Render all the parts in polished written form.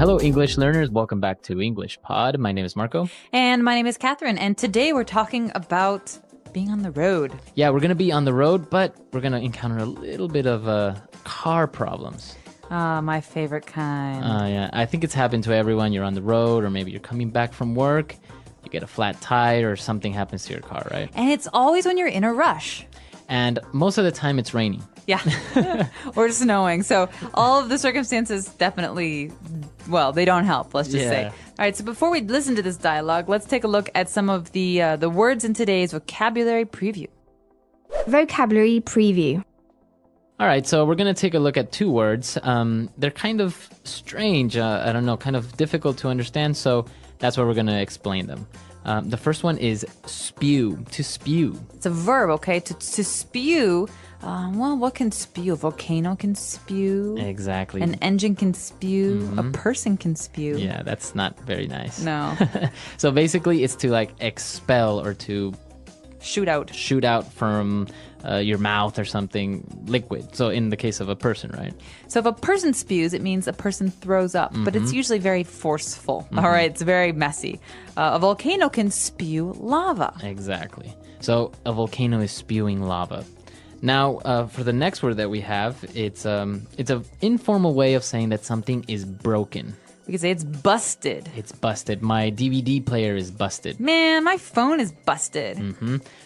Hello, English learners. Welcome back to English Pod. My name is Marco. And my name is Catherine. And today we're talking about being on the road. Yeah, we're going to be on the road, but we're going to encounter a little bit of car problems. My favorite kind. Yeah, I think it's happened to everyone. You're on the road, or maybe you're coming back from work. You get a flat tire, or something happens to your car, right? And it's always when you're in a rush. And most of the time, it's raining. Yeah. Or snowing. So all of the circumstances definitely, well, they don't help, let's just say. All right, so before we listen to this dialogue, let's take a look at some of the words in today's vocabulary preview. Vocabulary preview. All right, so we're going to take a look at two words. They're kind of strange, I don't know, kind of difficult to understand, so that's why we're going to explain them. The first one is spew, to spew. It's a verb, okay? To spew, well, what can spew? A volcano can spew. Exactly. An engine can spew. A person can spew. Yeah, that's not very nice. No. So basically, it's to like expel or to Shoot out from your mouth or something liquid. So in the case of a person, right? So if a person spews, it means a person throws up, but it's usually very forceful. All right, it's very messy. A volcano can spew lava. Exactly. So a volcano is spewing lava. Now, for the next word that we have, it's an informal way of saying that something is broken. We could say it's busted. It's busted. My DVD player is busted. Man, my phone is busted.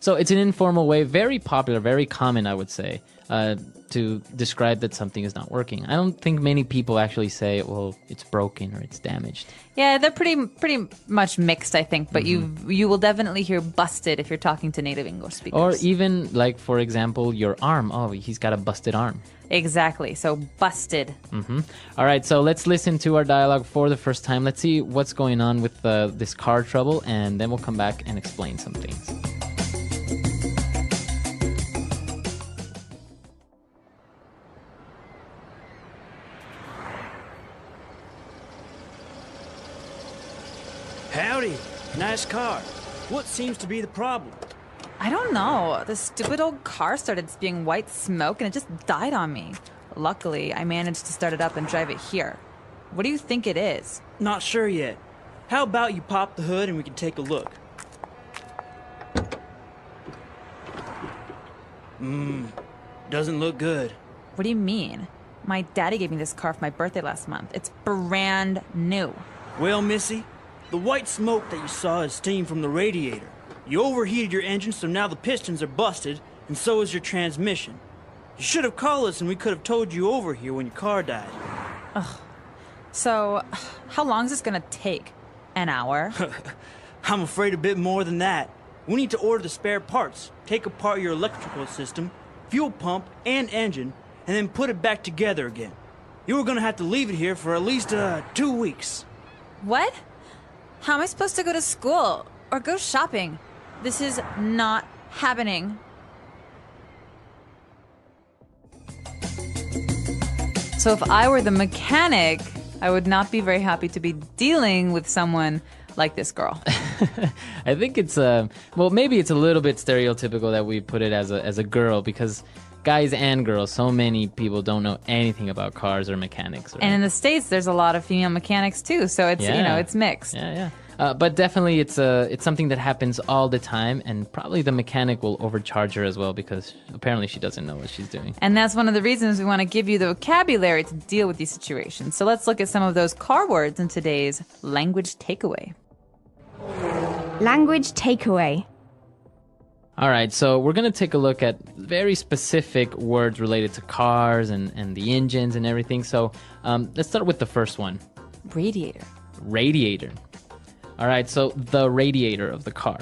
So it's an informal way, very popular, very common, I would say, to describe that something is not working. I don't think many people actually say, well, it's broken or it's damaged. Yeah, they're pretty much mixed, I think, but you will definitely hear busted if you're talking to native English speakers. Or even, like, for example, your arm. Oh, he's got a busted arm. Exactly. So busted. All right, so let's listen to our dialogue for the first time. Let's see what's going on with this car trouble, and then we'll come back and explain some things. Howdy. Nice car. What seems to be the problem? I don't know. The stupid old car started spewing white smoke and it just died on me. Luckily, I managed to start it up and drive it here. What do you think it is? Not sure yet. How about you pop the hood and we can take a look? Doesn't look good. What do you mean? My daddy gave me this car for my birthday last month. It's brand new. Well, Missy, the white smoke that you saw is steam from the radiator. You overheated your engine, so now the pistons are busted, and so is your transmission. You should have called us and we could have towed you over here when your car died. So, how long is this gonna take? An hour? I'm afraid a bit more than that. We need to order the spare parts, take apart your electrical system, fuel pump, and engine, and then put it back together again. You were gonna have to leave it here for at least 2 weeks. What? How am I supposed to go to school or go shopping? This is not happening. So if I were the mechanic, I would not be very happy to be dealing with someone like this girl. I think it's well, maybe it's a little bit stereotypical that we put it as a girl, because guys and girls, so many people don't know anything about cars or mechanics. Right? And in the States, there's a lot of female mechanics too, so it's it's mixed. Yeah. But definitely it's something that happens all the time, and probably the mechanic will overcharge her as well, because apparently she doesn't know what she's doing. And that's one of the reasons we want to give you the vocabulary to deal with these situations. So let's look at some of those car words in today's language takeaway. Language takeaway. All right, so we're going to take a look at very specific words related to cars and the engines and everything. So let's start with the first one. Radiator. Radiator. All right, so the radiator of the car.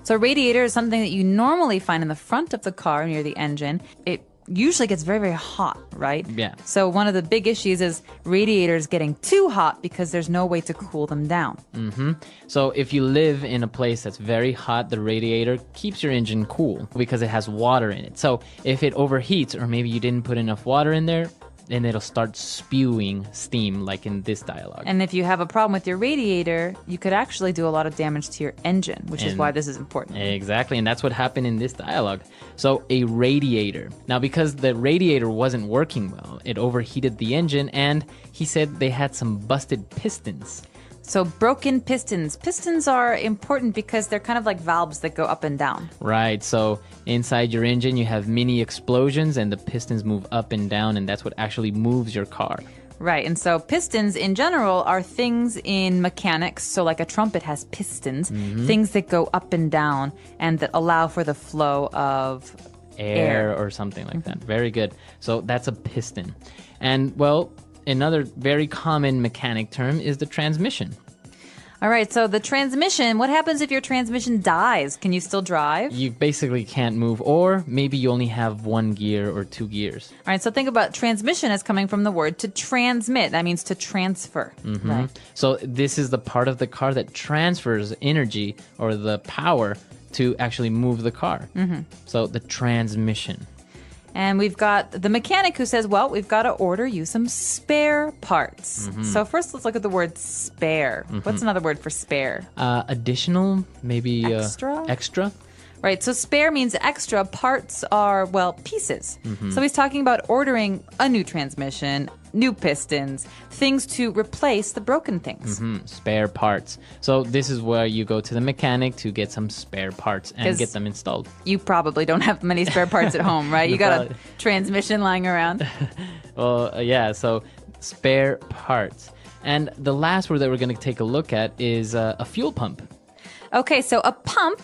So a radiator is something that you normally find in the front of the car near the engine. It usually gets very, very hot, right? Yeah. So one of the big issues is radiators getting too hot because there's no way to cool them down. So if you live in a place that's very hot, the radiator keeps your engine cool because it has water in it. So if it overheats, or maybe you didn't put enough water in there, and it'll start spewing steam like in this dialogue. And if you have a problem with your radiator, you could actually do a lot of damage to your engine, which is why this is important. Exactly, and that's what happened in this dialogue. So a radiator. Now, because the radiator wasn't working well, it overheated the engine, and he said they had some busted pistons. So broken pistons. Pistons are important because they're kind of like valves that go up and down. Right, so inside your engine you have mini explosions and the pistons move up and down, and that's what actually moves your car. Right, and so pistons in general are things in mechanics. So like a trumpet has pistons, things that go up and down and that allow for the flow of Air or something like that. Very good. So that's a piston. And well, another very common mechanic term is the transmission. All right, so the transmission, what happens if your transmission dies? Can you still drive? You basically can't move, or maybe you only have one gear or two gears. All right, so think about transmission as coming from the word to transmit. That means to transfer. Right. So this is the part of the car that transfers energy or the power to actually move the car. So the transmission. And we've got the mechanic who says, well, we've got to order you some spare parts. So first, let's look at the word spare. What's another word for spare? Additional, maybe Extra? Extra. Right, so spare means extra. Parts are, well, pieces. So he's talking about ordering a new transmission, new pistons, things to replace the broken things. Spare parts. So this is where you go to the mechanic to get some spare parts and 'Cause get them installed. You probably don't have many spare parts at home, right? You got a transmission lying around. Well, yeah, so spare parts. And the last word that we're going to take a look at is a fuel pump. Okay, so a pump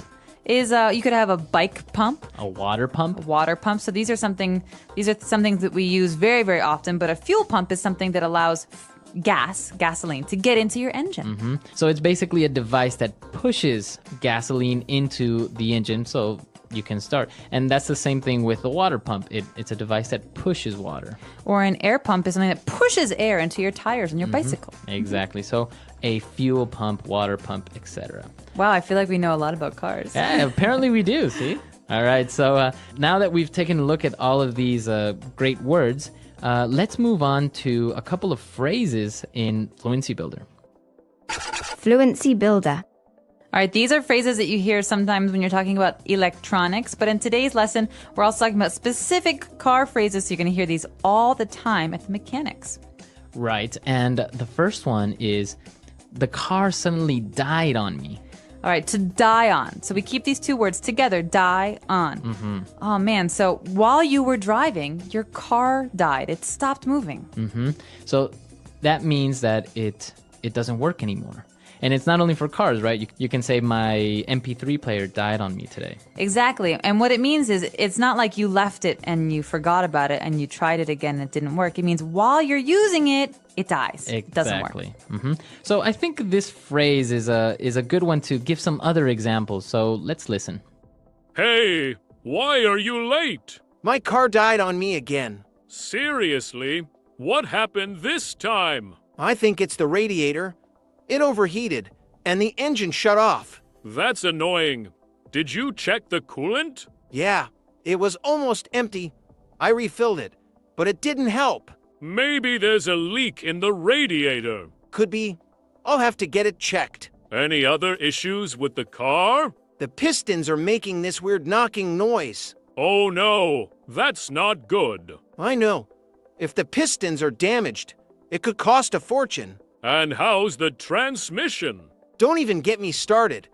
is you could have a bike pump, A water pump. water pump. So these are some things that we use very, very often. But a fuel pump is something that allows gasoline, to get into your engine. So it's basically a device that pushes gasoline into the engine so you can start. And that's the same thing with the water pump. It's a device that pushes water. Or an air pump is something that pushes air into your tires on your bicycle. Exactly. So a fuel pump, water pump, etc. Wow, I feel like we know a lot about cars. Yeah, apparently we do, see? All right, so now that we've taken a look at all of these great words, let's move on to a couple of phrases in Fluency Builder. Fluency Builder. All right, these are phrases that you hear sometimes when you're talking about electronics, but in today's lesson, we're also talking about specific car phrases, so you're going to hear these all the time at the mechanics. Right, and the first one is, the car suddenly died on me. All right, to die on. So we keep these two words together, die on. Oh man, so while you were driving, your car died. It stopped moving. So that means that it doesn't work anymore. And it's not only for cars, right? You can say my MP3 player died on me today. Exactly. And what it means is it's not like you left it and you forgot about it and you tried it again and it didn't work. It means while you're using it, it dies. Exactly. It doesn't work. So I think this phrase is a good one to give some other examples. So let's listen. Hey, why are you late? My car died on me again. Seriously? What happened this time? I think it's the radiator. It overheated, and the engine shut off. That's annoying. Did you check the coolant? Yeah, it was almost empty. I refilled it, but it didn't help. Maybe there's a leak in the radiator. Could be. I'll have to get it checked. Any other issues with the car? The pistons are making this weird knocking noise. Oh no, that's not good. I know. If the pistons are damaged, it could cost a fortune. And how's the transmission? Don't even get me started.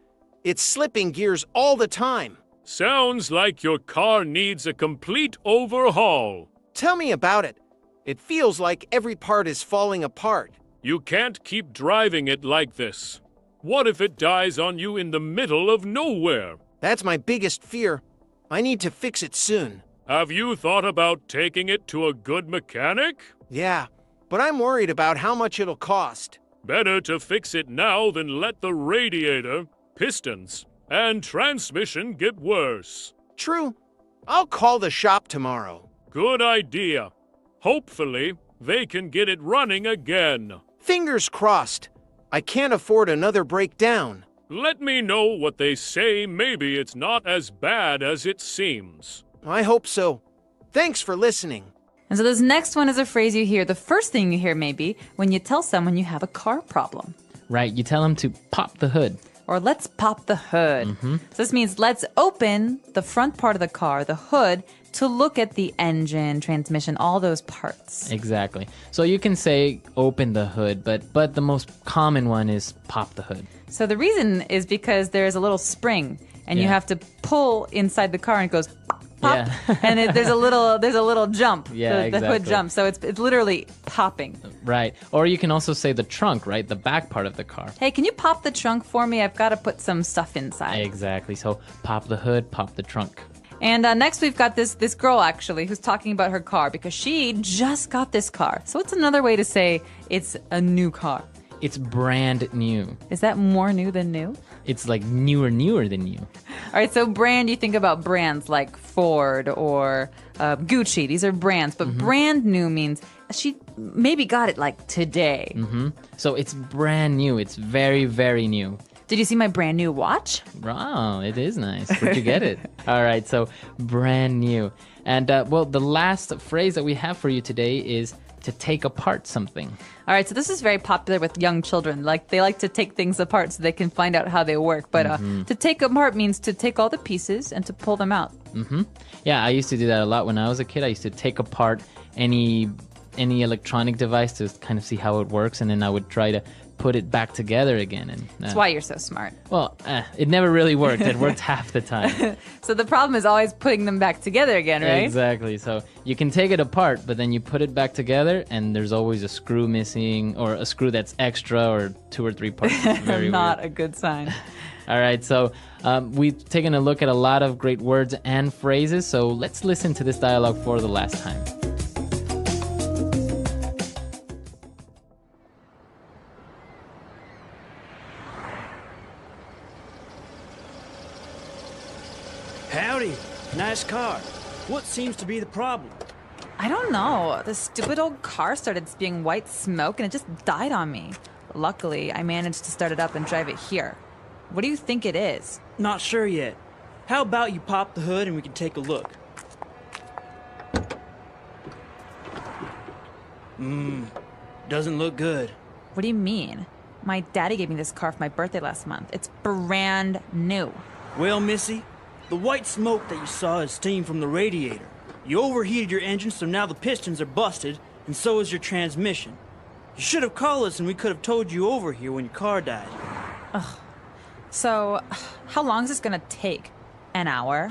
It's slipping gears all the time. Sounds like your car needs a complete overhaul. Tell me about it. It feels like every part is falling apart. You can't keep driving it like this. What if it dies on you in the middle of nowhere? That's my biggest fear. I need to fix it soon. Have you thought about taking it to a good mechanic? Yeah, but I'm worried about how much it'll cost. Better to fix it now than let the radiator, pistons, and transmission get worse. True. I'll call the shop tomorrow. Good idea. Hopefully, they can get it running again. Fingers crossed. I can't afford another breakdown. Let me know what they say. Maybe it's not as bad as it seems. I hope so. Thanks for listening. And so this next one is a phrase you hear. The first thing you hear maybe when you tell someone you have a car problem. Right, you tell them to pop the hood. Or let's pop the hood. So this means let's open the front part of the car, the hood, to look at the engine, transmission, all those parts. Exactly. So you can say open the hood, but the most common one is pop the hood. So the reason is because there's a little spring and you Yeah. have to pull inside the car and it goes pop, Yeah. and there's a little jump. Yeah, the hood exactly. jumps. So it's literally popping. Right. Or you can also say the trunk, right? The back part of the car. Hey, can you pop the trunk for me? I've got to put some stuff inside. Exactly. So pop the hood, pop the trunk. And next we've got this girl actually who's talking about her car because she just got this car. So it's another way to say it's a new car. It's brand new. Is that more new than new? It's like newer than you. All right, so brand, you think about brands like Ford or Gucci. These are brands, but brand new means she maybe got it like today. So it's brand new. It's very, very new. Did you see my brand new watch? Wow, it is nice. Where'd you get it? All right, so brand new. And well, the last phrase that we have for you today is to take apart something. All right, so this is very popular with young children. Like they like to take things apart so they can find out how they work. But to take apart means to take all the pieces and to pull them out. Yeah, I used to do that a lot when I was a kid. I used to take apart any electronic device to kind of see how it works, and then I would try to put it back together again. And That's why you're so smart. well, it never really worked. It worked half the time. So the problem is always putting them back together again, right? Exactly. So you can take it apart, but then you put it back together, and there's always a screw missing, or a screw that's extra, or 2 or 3 parts. It's very Not weird. a good sign. All right, so we've taken a look at a lot of great words and phrases, so let's listen to this dialogue for the last time. Howdy. Nice car. What seems to be the problem? I don't know. The stupid old car started spewing white smoke and it just died on me. Luckily, I managed to start it up and drive it here. What do you think it is? Not sure yet. How about you pop the hood and we can take a look? Doesn't look good. What do you mean? My daddy gave me this car for my birthday last month. It's brand new. Well, Missy, the white smoke that you saw is steam from the radiator. You overheated your engine, so now the pistons are busted, and so is your transmission. You should have called us and we could have towed you over here when your car died. So, how long is this gonna take? An hour?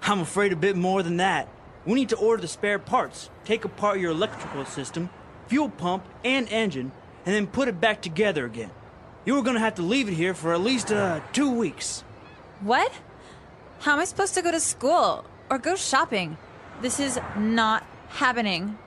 I'm afraid a bit more than that. We need to order the spare parts, take apart your electrical system, fuel pump, and engine, and then put it back together again. You were gonna have to leave it here for at least 2 weeks. What? How am I supposed to go to school or go shopping? This is not happening.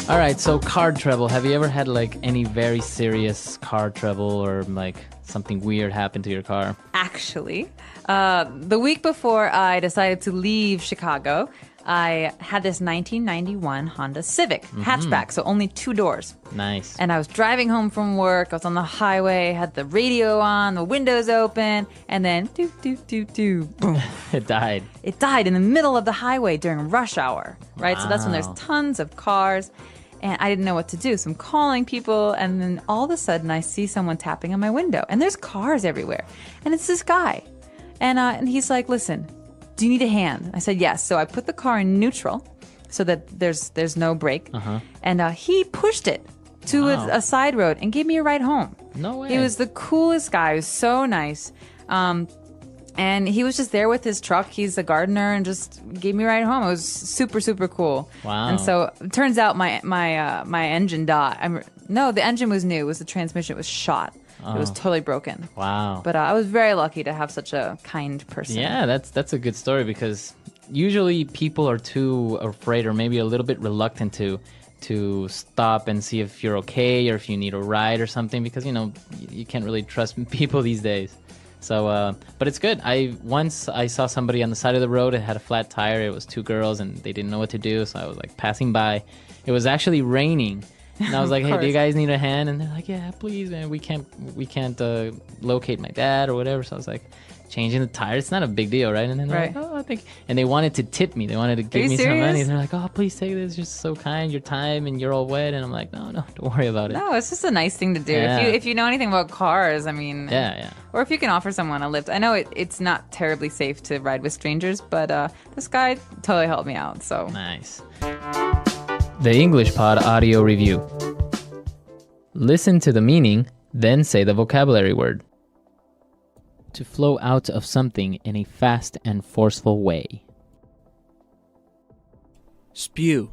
All right, so car trouble. Have you ever had like any very serious car trouble, or like something weird happen to your car? Actually, the week before I decided to leave Chicago, I had this 1991 Honda Civic hatchback, so only 2 doors. Nice. And I was driving home from work. I was on the highway, had the radio on, the windows open, and then doo doo doo doo, boom! It died. It died in the middle of the highway during rush hour, right? So that's when there's Wow. tons of cars, and I didn't know what to do. So I'm calling people, and then all of a sudden I see someone tapping on my window, and there's cars everywhere, and it's this guy, and he's like, "Listen, do you need a hand?" I said, "Yes." So I put the car in neutral, so that there's no brake, and he pushed it to Wow. a side road and gave me a ride home. No way. He was the coolest guy. He was so nice. And he was just there with his truck. He's a gardener and just gave me a ride home. It was super, super cool. Wow. And so it turns out my engine died. No, the engine was new. It was the transmission. It was shot. It was totally broken. Wow. But I was very lucky to have such a kind person. Yeah, that's a good story, because usually people are too afraid, or maybe a little bit reluctant to stop and see if you're okay, or if you need a ride or something, because you can't really trust people these days. So, but it's good. Once I saw somebody on the side of the road. It had a flat tire. It was 2 girls, and they didn't know what to do. So I was like passing by. It was actually raining, And I was like, hey, do you course. guys need a hand? And they're like, yeah, please, man. We can't locate my dad or whatever. So I was like, changing the tires, it's not a big deal, right? And then they're Right. like, oh, I think, and they wanted to tip me. They wanted to give you me some money. serious? They're like, oh, please take this. You're so kind. Your time, and you're all wet. And I'm like, no, don't worry about it. No, it's just a nice thing to do. Yeah. If you know anything about cars, I mean, Yeah. or if you can offer someone a lift. I know it's not terribly safe to ride with strangers, but this guy totally helped me out. So Nice. The English Pod Audio Review. Listen to the meaning, then say the vocabulary word. To flow out of something in a fast and forceful way. Spew.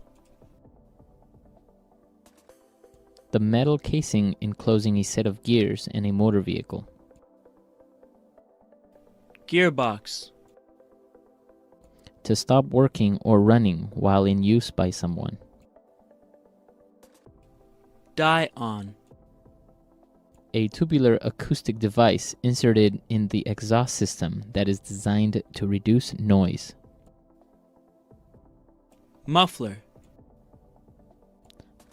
The metal casing enclosing a set of gears in a motor vehicle. Gearbox. To stop working or running while in use by someone. Die on. A tubular acoustic device inserted in the exhaust system that is designed to reduce noise. Muffler.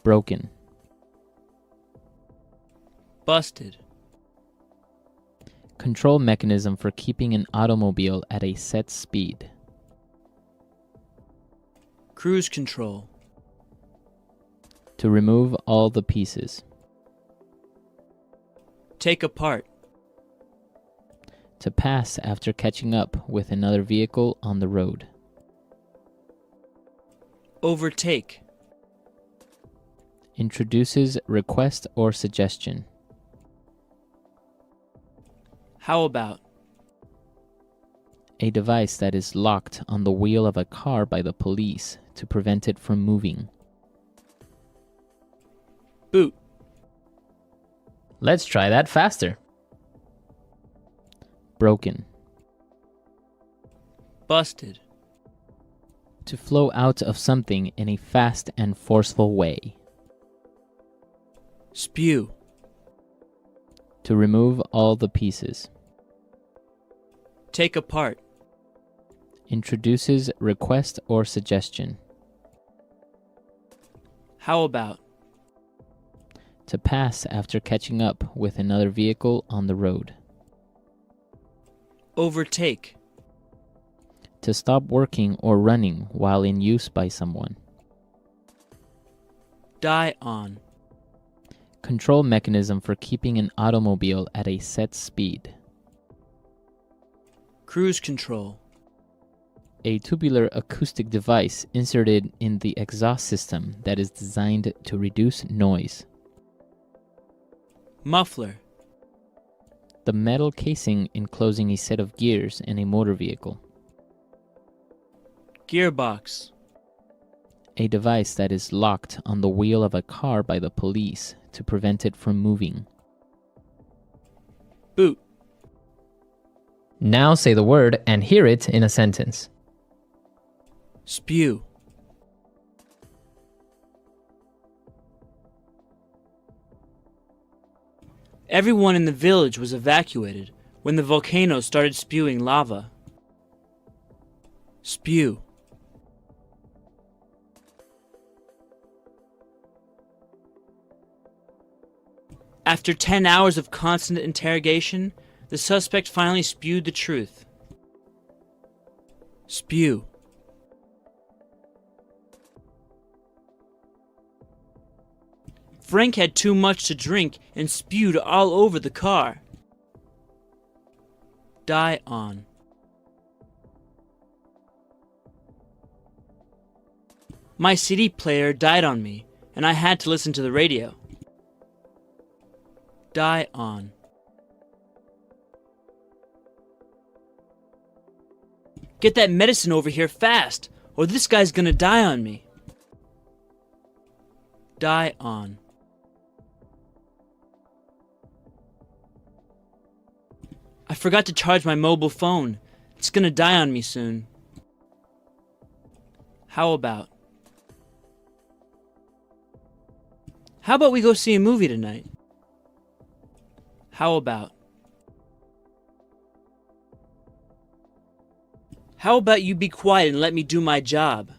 Broken. Busted. Control mechanism for keeping an automobile at a set speed. Cruise control. To remove all the pieces. Take apart. To pass after catching up with another vehicle on the road. Overtake. Introduces request or suggestion. How about? A device that is locked on the wheel of a car by the police to prevent it from moving. Boot. Let's try that faster. Broken. Busted. To flow out of something in a fast and forceful way. Spew. To remove all the pieces. Take apart. Introduces request or suggestion. How about? To pass after catching up with another vehicle on the road. Overtake. To stop working or running while in use by someone. Die on. Control mechanism for keeping an automobile at a set speed. Cruise control. A tubular acoustic device inserted in the exhaust system that is designed to reduce noise. Muffler. The metal casing enclosing a set of gears in a motor vehicle. Gearbox. A device that is locked on the wheel of a car by the police to prevent it from moving. Boot. Now say the word and hear it in a sentence. Spew. Everyone in the village was evacuated when the volcano started spewing lava. Spew. After 10 hours of constant interrogation, the suspect finally spewed the truth. Spew. Frank had too much to drink and spewed all over the car. Die on. My CD player died on me, and I had to listen to the radio. Die on. Get that medicine over here fast, or this guy's gonna die on me. Die on. I forgot to charge my mobile phone. It's gonna die on me soon. How about? How about we go see a movie tonight? How about? How about you be quiet and let me do my job?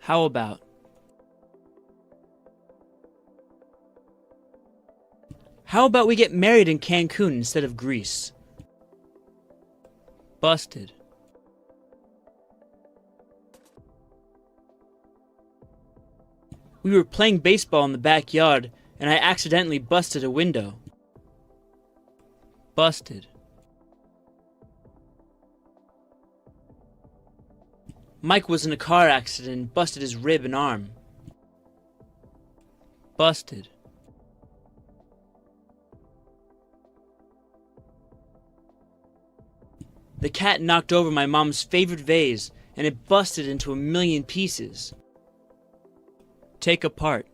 How about? How about we get married in Cancun instead of Greece? Busted. We were playing baseball in the backyard, and I accidentally busted a window. Busted. Mike was in a car accident and busted his rib and arm. Busted. The cat knocked over my mom's favorite vase, and it busted into 1,000,000 pieces. Take apart.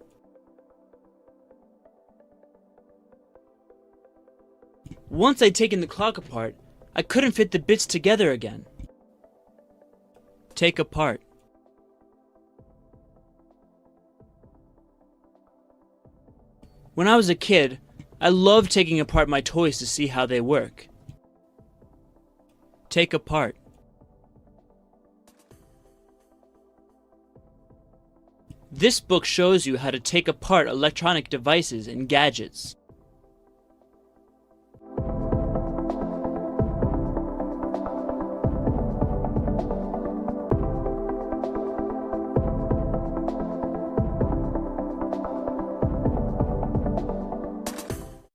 Once I'd taken the clock apart, I couldn't fit the bits together again. Take apart. When I was a kid, I loved taking apart my toys to see how they work. Take apart. This book shows you how to take apart electronic devices and gadgets.